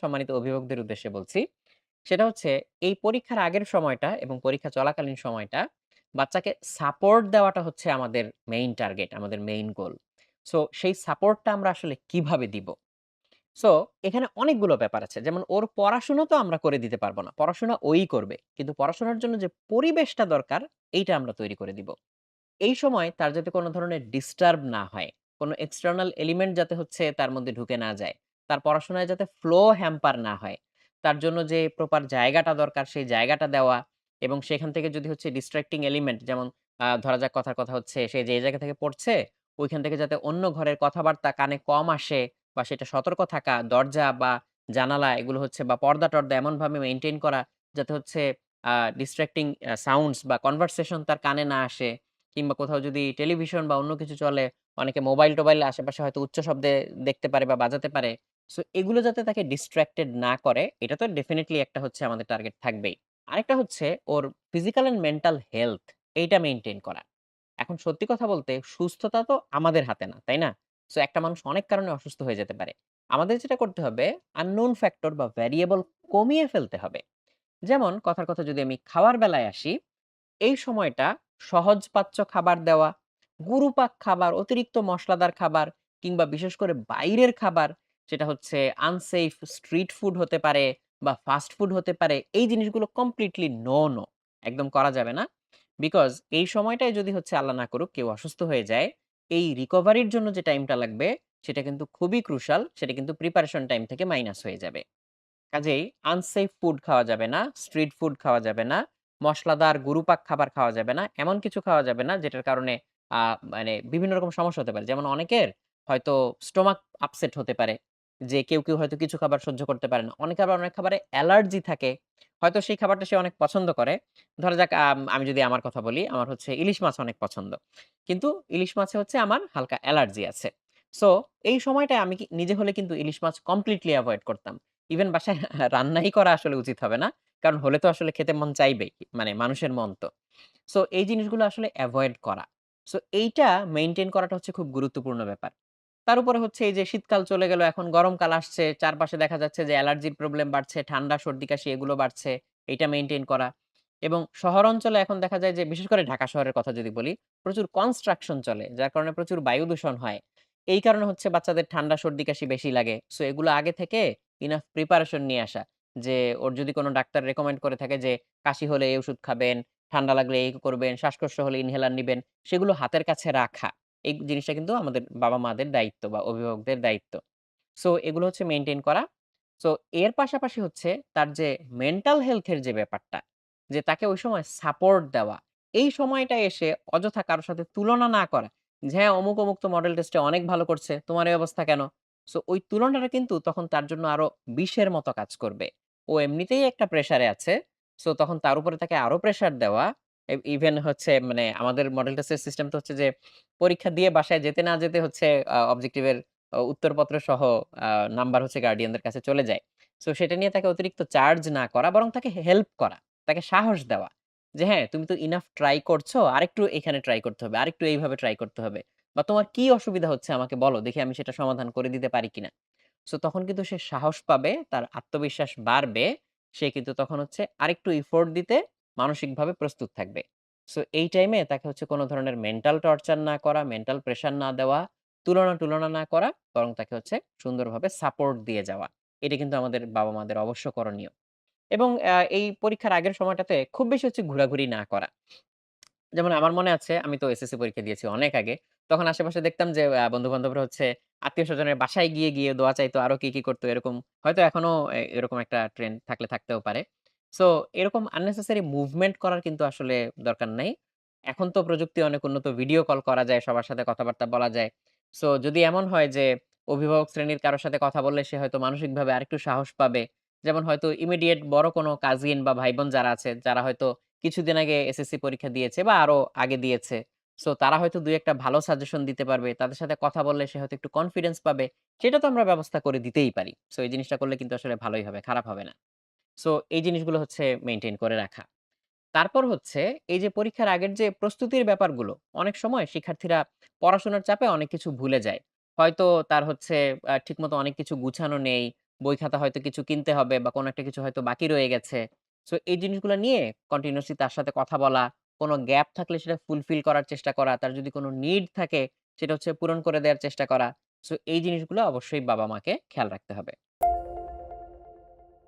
সম্মানিত অভিভাবকদের উদ্দেশ্যে বলছি। সেটা হচ্ছে এই পরীক্ষার আগের সময়টা এবং পরীক্ষা চলাকালীন সময়টা বাচ্চাকে সাপোর্ট দেওয়াটা হচ্ছে আমাদের মেইন টার্গেট, আমাদের মেইন গোল। সো সেই সাপোর্টটা আমরা আসলে কিভাবে দিব? সো এখানে অনেকগুলো ব্যাপার আছে। যেমন ওর পড়াশোনা তো আমরা করে দিতে পারব না। পড়াশোনা ওই করবে। কিন্তু পড়াশোনার জন্য যে পরিবেশটা দরকার এইটা আমরা তৈরি করে দিব। এই সময় তার যাতে কোন ধরনের ডিস্টার্ব না হয়। কোন এক্সটার্নাল এলিমেন্ট যাতে হচ্ছে তার মধ্যে ঢুকে না যায়। তার পড়াশোনায় যাতে ফ্লো হ্যাম্পার না হয়। তার জন্য যে প্রপার জায়গাটা দরকার সেই জায়গাটা দেওয়া এবং সেখান থেকে যদি হচ্ছে ডিস্ট্রাক্টিং এলিমেন্ট যেমন ধরা যাক কথার কথা হচ্ছে সে যে জায়গা থেকে পড়ছে ওইখান থেকে যাতে অন্য ঘরের কথাবার্তা কানে কম আসে বা সেটা সতর্ক থাকা, দরজা বা জানালা এগুলো হচ্ছে বা পর্দা-টর্দা এমনভাবে মেইনটেইন করা যাতে হচ্ছে ডিস্ট্রাক্টিং সাউন্ডস বা কনভারসেশন তার কানে না আসে। কিংবা কোথাও যদি টেলিভিশন বা অন্য কিছু চলে, অনেকে মোবাইল-টোবাইল আশেপাশে হয়তো উচ্চ শব্দে দেখতে পারে বা বাজাতে পারে। সো এগুলো যাতে তাকে ডিস্ট্রাক্টেড না করে, এটা তো ডেফিনিটলি একটা হচ্ছে আমাদের টার্গেট থাকবেই। আরেকটা হচ্ছে ওর ফিজিক্যাল অ্যান্ড মেন্টাল হেলথ এইটা মেইনটেইন করা। এখন সত্যি কথা বলতে সুস্থতা তো আমাদের হাতে না, তাই না? সো একটা মানুষ অনেক কারণে অসুস্থ হয়ে যেতে পারে। আমাদের যেটা করতে হবে unknown ফ্যাক্টর বা ভেরিয়েবল কমিয়ে ফেলতে হবে। যেমন কথার কথা যদি আমি খাওয়ার বেলায় আসি এই সময়টা সহজপাচ্য খাবার দেওয়া, গুরুপাক খাবার, অতিরিক্ত মসলাদার খাবার কিংবা বিশেষ করে বাইরের খাবার সেটা হচ্ছে আনসেফ স্ট্রিট ফুড হতে পারে বা ফাস্ট ফুড হতে পারে। এই জিনিসগুলো কমপ্লিটলি নো, নো। একদম করা যাবে না। বিকজ এই সময়টায় যদি হচ্ছে আল্লাহ না করুক কেউ অসুস্থ হয়ে যায়, এই রিকভারির জন্য যে টাইমটা লাগবে সেটা কিন্তু খুবই ক্রুশাল। সেটা কিন্তু প্রিপারেশন টাইম থেকে মাইনাস হয়ে যাবে। কাজেই আনসেফ ফুড খাওয়া যাবে না, স্ট্রিট ফুড খাওয়া যাবে না, মসলাদার গুরুপাক খাবার খাওয়া যাবে না। এমন কিছু খাওয়া যাবে না যেটার কারণে আ মানে বিভিন্ন রকম সমস্যা হতে পারে। যেমন অনেকের হয়তো স্টমাক আপসেট হতে পারে। যে কেউ হয়তো কিছু খাবার সহ্য করতে পারে না। অনেকে আবার অনেক খাবারে অ্যালার্জি থাকে। হয়তো সেই খাবারটা সে অনেক পছন্দ করে। ধরা যাক আমি যদি আমার কথা বলি, আমার হচ্ছে ইলিশ মাছ অনেক পছন্দ। কিন্তু ইলিশ মাছে হচ্ছে আমার হালকা অ্যালার্জি আছে। সো এই সময়টায় আমি নিজে হলে কিন্তু ইলিশ মাছ কমপ্লিটলি এভয়েড করতাম। ইভেন বাসায় রান্নাই করা আসলে উচিত হবে না। কারণ হলে তো আসলে খেতে মন চাইবেই। মানে মানুষের মন তো। সো এই জিনিসগুলো আসলে এভয়েড করা। সো এইটা মেইনটেইন করাটা হচ্ছে খুব গুরুত্বপূর্ণ ব্যাপার। তার উপরে হচ্ছে এই যে শীতকাল চলে গেল, এখন গরমকাল আসছে। চারপাশে দেখা যাচ্ছে যে অ্যালার্জির প্রবলেম বাড়ছে, ঠান্ডা, সর্দি-কাশি এগুলো বাড়ছে। এইটা মেইনটেইন করা। এবং শহর অঞ্চলে এখন দেখা যায় যে বিশেষ করে ঢাকা শহরের কথা যদি বলি, প্রচুর কনস্ট্রাকশন চলে। যার কারণে প্রচুর বায়ু দূষণ হয়। এই কারণে হচ্ছে বাচ্চাদের ঠান্ডা, সর্দি-কাশি বেশি লাগে। সো এগুলো আগে থেকে ইনাফ প্রিপারেশন নিয়ে আসা। যে ওর যদি কোন ডাক্তার রেকমেন্ড করে থাকে যে কাশি হলে এই ওষুধ খাবেন, ঠান্ডা লাগলে এই করবেন, শ্বাসকষ্ট হলে ইনহেলার নিবেন, সেগুলো হাতের কাছে রাখা। এই জিনিসটা কিন্তু আমাদের বাবা-মাদের দায়িত্ব বা অভিভাবকদের দায়িত্ব। সো এগুলো হচ্ছে মেইনটেইন করা। সো এর পাশাপাশি হচ্ছে তার যে মেন্টাল হেলথ এর যে ব্যাপারটা, যে তাকে ওই সময় সাপোর্ট দেওয়া। এই সময়টা এসে অযথা কারো সাথে তুলনা না করা। যে হ্যাঁ, অমুক তো মডেল টেস্টে অনেক ভালো করছে। তোমার এই অবস্থা কেন? সো ওই তুলনাটা কিন্তু তখন তার জন্য আরো বিষের মতো কাজ করবে। ও এমনিতেই একটা প্রেশারে আছে। সো তখন তার উপরে তাকে আরো প্রেশার দেওয়া ইভেন হচ্ছে মানে আমাদের মডেল টেস্টের সিস্টেম তো হচ্ছে যে পরীক্ষা দিয়ে বাসায় যেতে না যেতে হচ্ছে অবজেক্টিভ এর উত্তরপত্র সহ আ নাম্বার হচ্ছে গার্ডিয়ানদের কাছে চলে যায়। সো সেটা নিয়ে তাকে অতিরিক্ত চার্জ না করা, বরং তাকে হেল্প করা। তাকে সাহস দেওয়া। যে হ্যাঁ, তুমি তো ইনাফ ট্রাই করছো। আরেকটু এখানে ট্রাই করতে হবে। আরেকটু এইভাবে ট্রাই করতে হবে। বা তোমার কি অসুবিধা হচ্ছে আমাকে বলো। দেখি আমি সেটা সমাধান করে দিতে পারি কিনা। সো তখন কিন্তু সে সাহস পাবে, তার আত্মবিশ্বাস বাড়বে। সে কিন্তু তখন হচ্ছে আরেকটু এফোর্ট দিতে মানসিকভাবে প্রস্তুত থাকবে। সো এই টাইমে তাকে হচ্ছে কোন ধরনের মেন্টাল টর্চার না করা, মেন্টাল প্রেশার না দেওয়া, তুলনা না করা, বরং তাকে হচ্ছে সুন্দরভাবে সাপোর্ট দিয়ে যাওয়া। এটা কিন্তু আমাদের বাবা-মাদের অবশ্য করণীয়। এবং এই পরীক্ষার আগের সময়টাতে খুব বেশি হচ্ছে ঘোরাঘুরি না করা। যেমন আমার মনে আছে আমি তো এসএসসি পরীক্ষা দিয়েছি অনেক আগে। তখন আশেপাশে দেখতাম যে বন্ধু-বান্ধবরা হচ্ছে আত্মীয়স্বজনের বাসায় গিয়ে দোয়া চাইতো, আরো কি করত এরকম। হয়তো এখনো এরকম একটা ট্রেন্ড থাকতেও পারে। সো এরকম unnecessary মুভমেন্ট করার কিন্তু আসলে দরকার নাই। এখন তো প্রযুক্তি অনেক উন্নত, ভিডিও কল করা যায়, সবার সাথে কথাবার্তা বলা যায়। সো যদি এমন হয় যে অভিভাবক শ্রেণীর কারো সাথে কথা বললে সে হয়তো মানসিকভাবে আরেকটু সাহস পাবে। যেমন হয়তো ইমিডিয়েট বড় কোনো কাজিন বা ভাই-বোন যারা আছে, যারা হয়তো কিছুদিন আগে এসএসসি পরীক্ষা দিয়েছে বা আরো আগে দিয়েছে। সো তারা হয়তো ২ ১ টা ভালো সাজেশন দিতে পারবে। তাদের সাথে কথা বললে সে হয়তো একটু কনফিডেন্স পাবে। সেটা তো আমরা ব্যবস্থা করে দিতেই পারি। সো এই জিনিসটা করলে কিন্তু আসলে ভালোই হবে, খারাপ হবে না। সো এই জিনিসগুলো হচ্ছে মেইনটেইন করে রাখা। তারপর হচ্ছে এই যে পরীক্ষার আগের যে প্রস্তুতির ব্যাপারগুলো, অনেক সময় শিক্ষার্থীরা পড়াশোনার চাপে অনেক কিছু ভুলে যায়। হয়তো তার হচ্ছে ঠিকমতো অনেক কিছু গুছানো নেই বই খাতা হয়তো কিছু কিনতে হবে বা কোনো একটা কিছু হয়তো বাকি রয়ে গেছে। সো এই জিনিসগুলা নিয়ে কন্টিনিউয়াসলি তার সাথে কথা বলা, কোনো গ্যাপ থাকলে সেটা ফুলফিল করার চেষ্টা করা, তার যদি কোনো নিড থাকে সেটা হচ্ছে পূরণ করে দেওয়ার চেষ্টা করা। সো এই জিনিসগুলো অবশ্যই বাবা-মাকে খেয়াল রাখতে হবে।